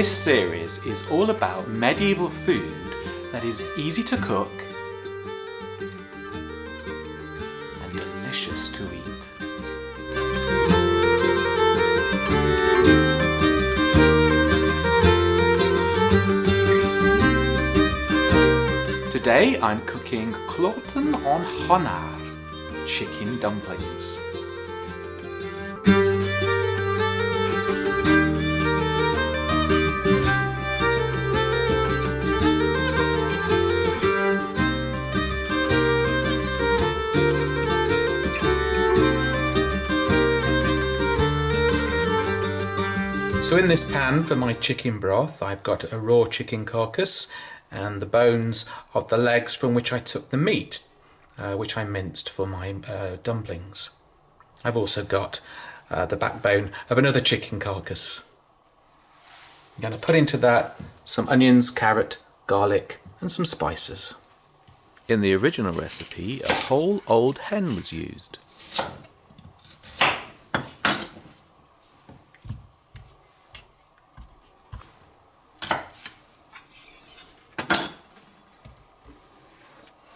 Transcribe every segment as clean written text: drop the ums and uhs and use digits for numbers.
This series is all about medieval food that is easy to cook and delicious to eat. Today I'm cooking Kloten on Honær, chicken dumplings. So in this pan for my chicken broth, I've got a raw chicken carcass and the bones of the legs from which I took the meat, which I minced for my dumplings. I've also got the backbone of another chicken carcass. I'm going to put into that some onions, carrot, garlic and some spices. In the original recipe, a whole old hen was used.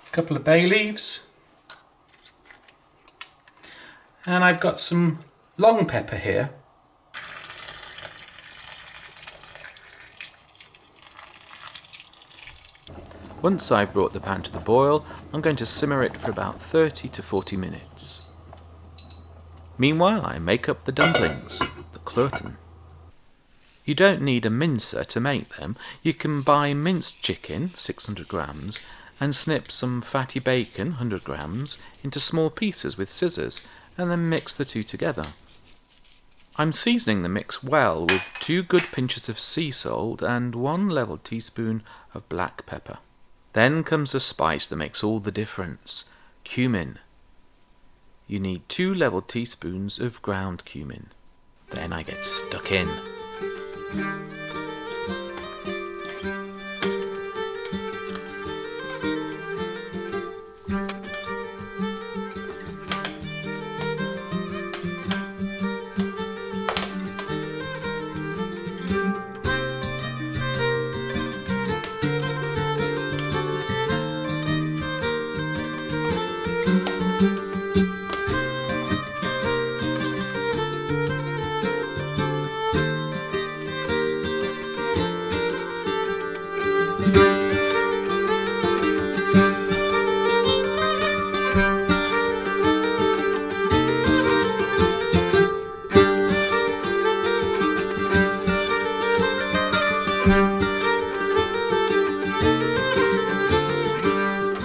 A couple of bay leaves, and I've got some long pepper here. Once I've brought the pan to the boil, I'm going to simmer it for about 30 to 40 minutes. Meanwhile, I make up the dumplings, the Kloten. You don't need a mincer to make them. You can buy minced chicken, 600 grams, and snip some fatty bacon, 100 grams, into small pieces with scissors, and then mix the two together. I'm seasoning the mix well with 2 good pinches of sea salt and 1 level teaspoon of black pepper. Then comes a spice that makes all the difference, cumin. You need 2 level teaspoons of ground cumin. Then I get stuck in.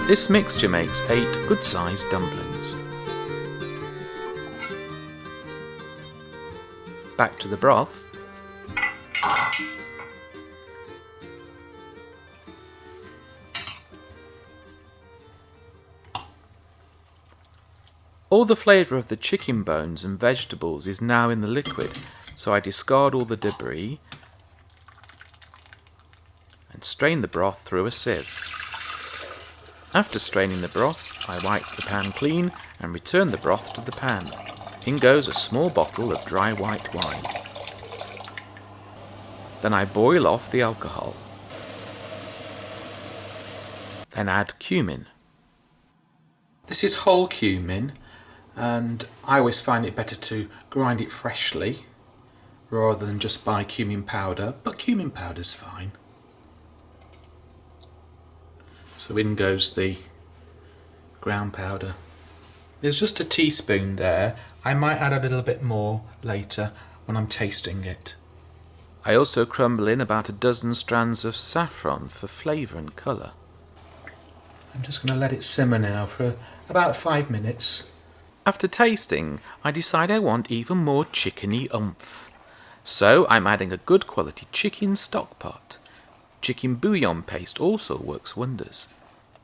This mixture makes 8 good-sized dumplings. Back to the broth. All the flavour of the chicken bones and vegetables is now in the liquid, so I discard all the debris and strain the broth through a sieve. After straining the broth, I wipe the pan clean and return the broth to the pan. In goes a small bottle of dry white wine. Then I boil off the alcohol. Then add cumin. This is whole cumin, and I always find it better to grind it freshly rather than just buy cumin powder, but cumin powder's fine. So in goes the ground powder. There's just a teaspoon there. I might add a little bit more later when I'm tasting it. I also crumble in about a dozen strands of saffron for flavour and colour. I'm just going to let it simmer now for about 5 minutes. After tasting, I decide I want even more chickeny oomph. So I'm adding a good quality chicken stock pot. Chicken bouillon paste also works wonders.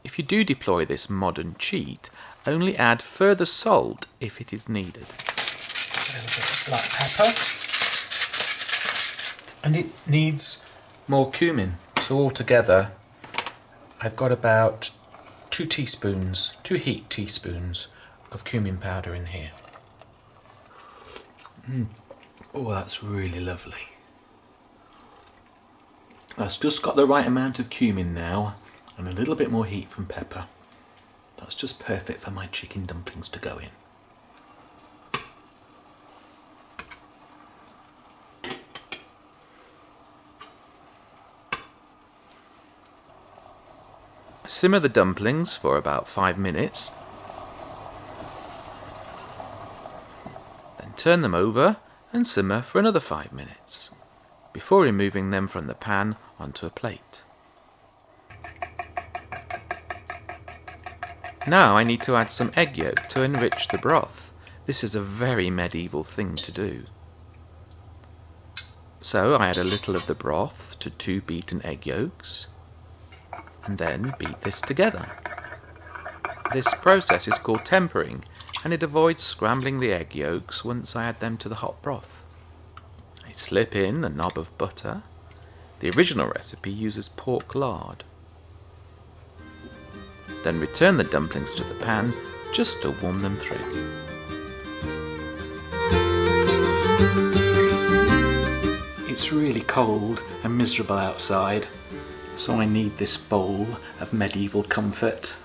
If you do deploy this modern cheat, only add further salt if it is needed. A little bit of black pepper. And it needs more cumin. So altogether, I've got about 2 heaped teaspoons of cumin powder in here. Oh, that's really lovely. That's just got the right amount of cumin now, and a little bit more heat from pepper. That's just perfect for my chicken dumplings to go in. Simmer the dumplings for about 5 minutes. Then turn them over and simmer for another 5 minutes before removing them from the pan onto a plate. Now I need to add some egg yolk to enrich the broth. This is a very medieval thing to do. So I add a little of the broth to 2 beaten egg yolks and then beat this together. This process is called tempering, and it avoids scrambling the egg yolks once I add them to the hot broth. I slip in a knob of butter. The original recipe uses pork lard. Then return the dumplings to the pan just to warm them through. It's really cold and miserable outside, so I need this bowl of medieval comfort.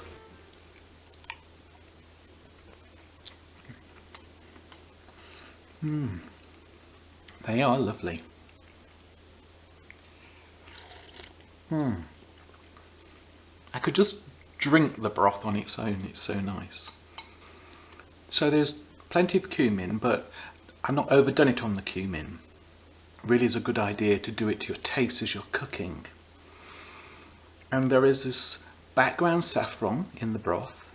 They are lovely. I could just drink the broth on its own, it's so nice. So there's plenty of cumin, but I've not overdone it on the cumin. Really is a good idea to do it to your taste as you're cooking. And there is this background saffron in the broth.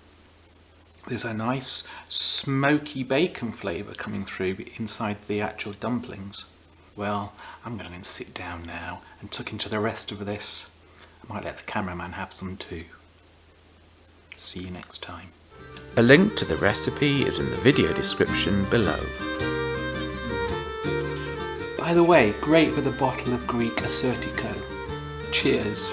There's a nice smoky bacon flavour coming through inside the actual dumplings. Well, I'm going to sit down now and tuck into the rest of this. I might let the cameraman have some too. See you next time. A link to the recipe is in the video description below. By the way, great with a bottle of Greek Assyrtiko. Cheers.